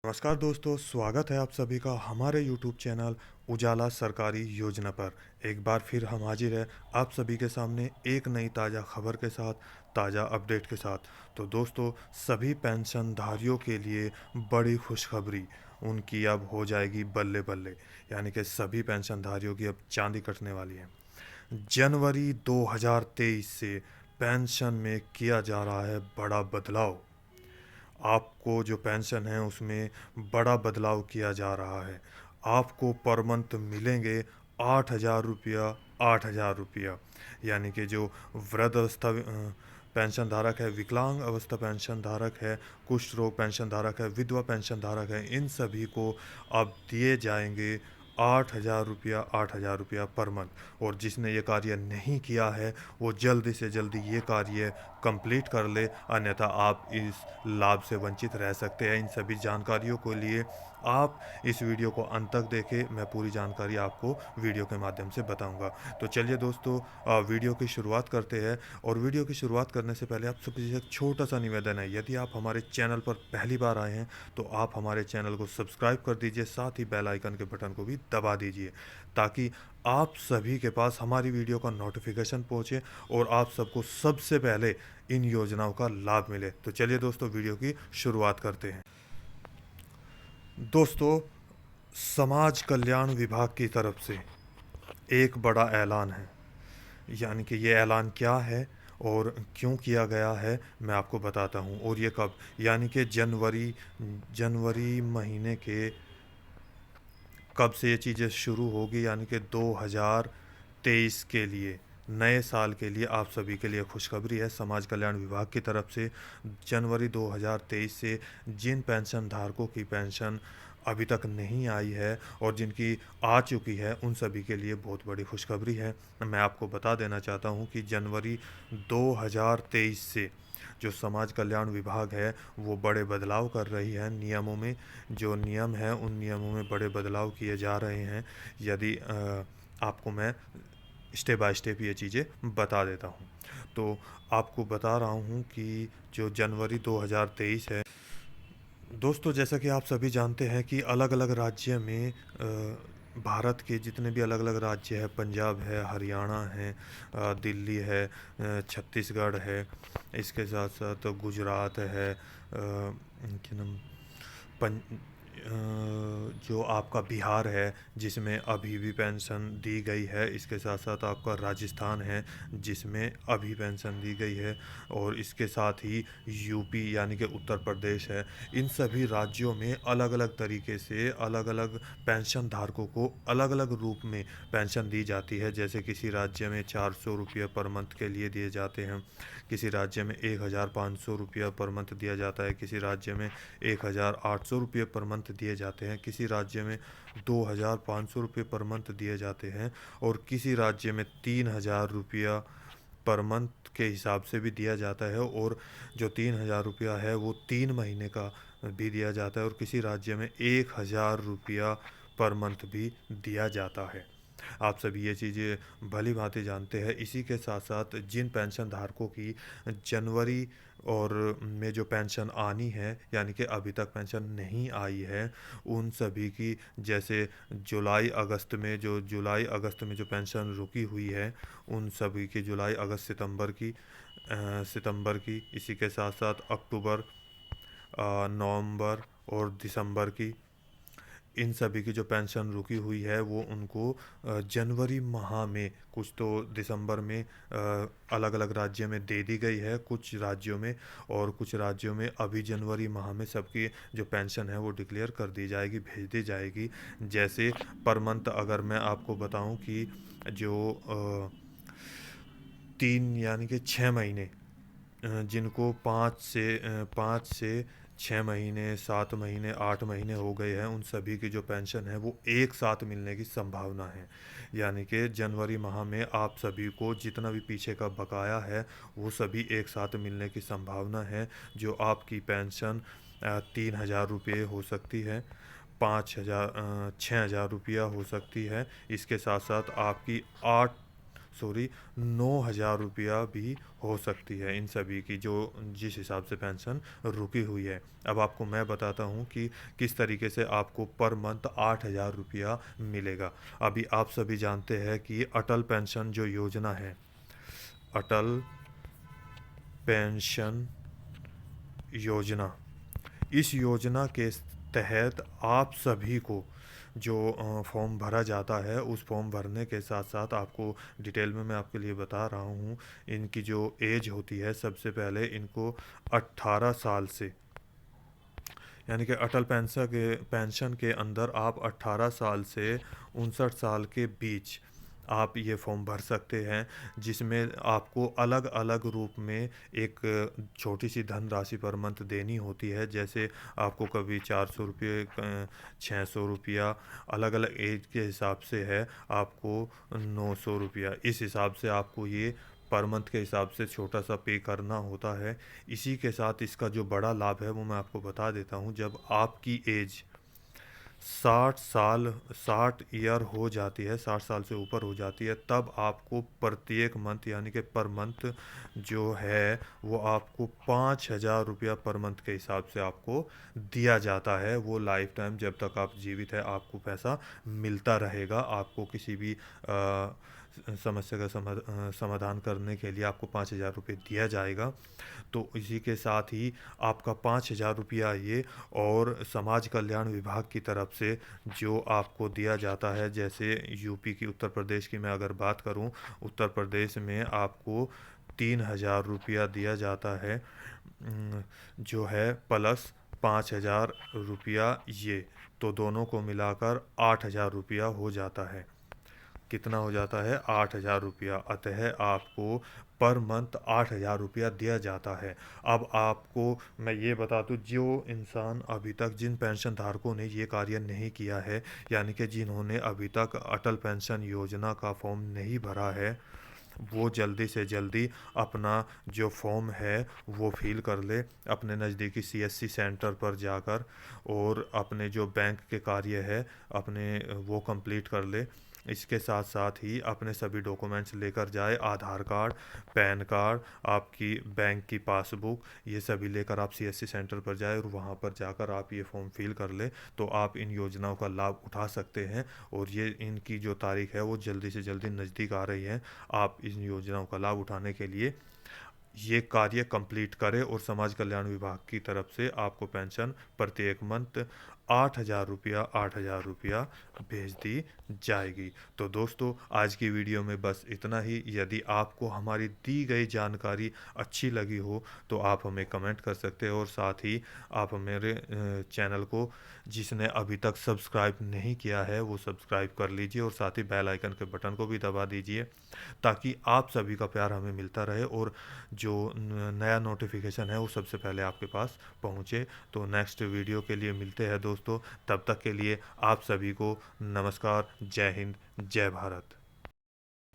नमस्कार दोस्तों, स्वागत है आप सभी का हमारे यूट्यूब चैनल उजाला सरकारी योजना पर। एक बार फिर हम हाजिर है आप सभी के सामने एक नई ताज़ा खबर के साथ, ताज़ा अपडेट के साथ। तो दोस्तों, सभी पेंशनधारियों के लिए बड़ी खुशखबरी, उनकी अब हो जाएगी बल्ले बल्ले। यानी कि सभी पेंशनधारियों की अब चांदी कटने वाली है। जनवरी 2023 से पेंशन में किया जा रहा है बड़ा बदलाव। आपको जो पेंशन है उसमें बड़ा बदलाव किया जा रहा है। आपको पर मंथ मिलेंगे 8,000 रुपया, 8,000 रुपया। यानी कि जो वृद्ध अवस्था पेंशन धारक है, विकलांग अवस्था पेंशन धारक है, कुष्ठ रोग पेंशन धारक है, विधवा पेंशन धारक है, इन सभी को अब दिए जाएंगे 8,000 रुपया, 8,000 रुपया पर मंथ। और जिसने ये कार्य नहीं किया है वो जल्दी से जल्दी ये कार्य कंप्लीट कर ले, अन्यथा आप इस लाभ से वंचित रह सकते हैं। इन सभी जानकारियों के लिए आप इस वीडियो को अंत तक देखें। मैं पूरी जानकारी आपको वीडियो के माध्यम से बताऊंगा। तो चलिए दोस्तों, वीडियो की शुरुआत करते हैं। और वीडियो की शुरुआत करने से पहले आप सभी से एक छोटा सा निवेदन है, यदि आप हमारे चैनल पर पहली बार आए हैं तो आप हमारे चैनल को सब्सक्राइब कर दीजिए, साथ ही बेल आइकन के बटन को भी दबा दीजिए, ताकि आप सभी के पास हमारी वीडियो का नोटिफिकेशन पहुंचे और आप सबको सबसे पहले इन योजनाओं का लाभ मिले। तो चलिए दोस्तों, वीडियो की शुरुआत करते हैं। दोस्तों, समाज कल्याण विभाग की तरफ से एक बड़ा ऐलान है। यानी कि ये ऐलान क्या है और क्यों किया गया है, मैं आपको बताता हूँ। और ये कब, यानी कि जनवरी जनवरी महीने के कब से ये चीज़ें शुरू होगी। यानी कि 2023 के लिए, नए साल के लिए आप सभी के लिए खुशखबरी है समाज कल्याण विभाग की तरफ से। जनवरी 2023 से जिन पेंशन धारकों की पेंशन अभी तक नहीं आई है और जिनकी आ चुकी है, उन सभी के लिए बहुत बड़ी खुशखबरी है। मैं आपको बता देना चाहता हूँ कि जनवरी 2023 से जो समाज कल्याण विभाग है वो बड़े बदलाव कर रही है नियमों में। जो नियम है उन नियमों में बड़े बदलाव किए जा रहे हैं। यदि आपको मैं स्टेप बाय स्टेप ये चीज़ें बता देता हूँ, तो आपको बता रहा हूँ कि जो जनवरी 2023 है दोस्तों, जैसा कि आप सभी जानते हैं कि अलग अलग राज्य में भारत के जितने भी अलग अलग राज्य है, पंजाब है, हरियाणा है, दिल्ली है, छत्तीसगढ़ है, इसके साथ साथ गुजरात है, क्या नाम, पं जो आपका बिहार है जिसमें अभी भी पेंशन दी गई है, इसके साथ साथ आपका राजस्थान है जिसमें अभी पेंशन दी गई है, और इसके साथ ही यूपी यानी कि उत्तर प्रदेश है। इन सभी राज्यों में अलग अलग तरीके से अलग अलग पेंशन धारकों को अलग अलग रूप में पेंशन दी जाती है। जैसे किसी राज्य में 400 रुपये पर मंथ के लिए दिए जाते हैं, किसी राज्य में 1,500 रुपया पर मंथ दिया जाता है, किसी राज्य में 1,800 रुपये पर मंथ दिए जाते हैं, किसी राज्य में 2,500 रुपये पर मंथ दिए जाते हैं, और किसी राज्य में 3,000 रुपया पर मंथ के हिसाब से भी दिया जाता है। और जो 3,000 रुपया है वो 3 महीने का भी दिया जाता है, और किसी राज्य में 1,000 रुपया पर मंथ भी दिया जाता है। आप सभी ये चीज़ें भली भांति जानते हैं। इसी के साथ साथ जिन पेंशन धारकों की जनवरी और में जो पेंशन आनी है, यानी कि अभी तक पेंशन नहीं आई है, उन सभी की, जैसे जुलाई अगस्त में जो पेंशन रुकी हुई है, उन सभी की जुलाई अगस्त सितंबर की, इसी के साथ साथ अक्टूबर, नवंबर और दिसंबर की, इन सभी की जो पेंशन रुकी हुई है वो उनको जनवरी माह में, कुछ तो दिसंबर में अलग अलग राज्य में दे दी गई है कुछ राज्यों में, और कुछ राज्यों में अभी जनवरी माह में सबकी जो पेंशन है वो डिक्लेयर कर दी जाएगी, भेज दी जाएगी। जैसे पर मंथ अगर मैं आपको बताऊं कि जो 3 यानी कि 6 महीने, जिनको 5 से 6 महीने, 7 महीने, 8 महीने हो गए हैं, उन सभी की जो पेंशन है वो एक साथ मिलने की संभावना है। यानी कि जनवरी माह में आप सभी को जितना भी पीछे का बकाया है वो सभी एक साथ मिलने की संभावना है। जो आपकी पेंशन 3,000 रुपये हो सकती है, 5,000, 6,000 रुपया हो सकती है। इसके साथ साथ आपकी सॉरी 9,000 रुपया भी हो सकती है इन सभी की, जो जिस हिसाब से पेंशन रुकी हुई है। अब आपको मैं बताता हूँ कि किस तरीके से आपको पर मंथ 8,000 रुपया मिलेगा। अभी आप सभी जानते हैं कि अटल पेंशन जो योजना है, अटल पेंशन योजना, इस योजना के तहत आप सभी को जो फॉर्म भरा जाता है, उस फॉर्म भरने के साथ साथ आपको डिटेल में मैं आपके लिए बता रहा हूँ, इनकी जो एज होती है, सबसे पहले इनको 18 साल से, यानी कि अटल पेंशन के अंदर आप 18 साल से 59 साल के बीच आप ये फॉर्म भर सकते हैं, जिसमें आपको अलग अलग रूप में एक छोटी सी धनराशि पर मंथ देनी होती है। जैसे आपको कभी 400 रुपये, 600 रुपया, अलग अलग एज के हिसाब से है, आपको 900 रुपया, इस हिसाब से आपको ये पर मंथ के हिसाब से छोटा सा पे करना होता है। इसी के साथ इसका जो बड़ा लाभ है वो मैं आपको बता देता हूँ। जब आपकी एज 60 ईयर हो जाती है, 60 साल से ऊपर हो जाती है, तब आपको प्रत्येक मंथ, यानी कि पर मंथ जो है वो आपको 5,000 रुपया पर मंथ के हिसाब से आपको दिया जाता है। वो लाइफ टाइम जब तक आप जीवित है आपको पैसा मिलता रहेगा। आपको किसी भी समस्या का समाधान करने के लिए आपको 5,000 रुपये दिया जाएगा। तो इसी के साथ ही आपका 5,000 रुपया ये और समाज कल्याण विभाग की तरफ से जो आपको दिया जाता है, जैसे यूपी की, उत्तर प्रदेश की मैं अगर बात करूं, उत्तर प्रदेश में आपको 3,000 रुपया दिया जाता है, जो है प्लस 5,000 रुपया ये, तो दोनों को मिलाकर 8,000 रुपया हो जाता है। कितना हो जाता है? 8,000 रुपया। अतः आपको पर मंथ 8,000 रुपया दिया जाता है। अब आपको मैं ये बता दूँ, जो इंसान अभी तक, जिन पेंशन धारकों ने ये कार्य नहीं किया है, यानी कि जिन्होंने अभी तक अटल पेंशन योजना का फॉर्म नहीं भरा है, वो जल्दी से जल्दी अपना जो फॉर्म है वो फिल कर ले अपने नज़दीकी सीएससी सेंटर पर जाकर, और अपने जो बैंक के कार्य है अपने वो कंप्लीट कर ले। इसके साथ साथ ही अपने सभी डॉक्यूमेंट्स लेकर जाए, आधार कार्ड, पैन कार्ड, आपकी बैंक की पासबुक, ये सभी लेकर आप सीएससी सेंटर पर जाए और वहाँ पर जाकर आप ये फॉर्म फिल कर ले, तो आप इन योजनाओं का लाभ उठा सकते हैं। और ये इनकी जो तारीख है वो जल्दी से जल्दी नज़दीक आ रही है। आप इन योजनाओं का लाभ उठाने के लिए ये कार्य कंप्लीट करें, और समाज कल्याण विभाग की तरफ से आपको पेंशन प्रत्येक मंथ 8,000 रुपया भेज दी जाएगी। तो दोस्तों, आज की वीडियो में बस इतना ही। यदि आपको हमारी दी गई जानकारी अच्छी लगी हो तो आप हमें कमेंट कर सकते हैं, और साथ ही आप मेरे चैनल को, जिसने अभी तक सब्सक्राइब नहीं किया है, वो सब्सक्राइब कर लीजिए, और साथ ही बेल आइकन के बटन को भी दबा दीजिए, ताकि आप सभी का प्यार हमें मिलता रहे और जो नया नोटिफिकेशन है वो सबसे पहले आपके पास पहुंचे। तो नेक्स्ट वीडियो के लिए मिलते हैं दोस्तों, तब तक के लिए आप सभी को नमस्कार, जय हिंद, जय भारत।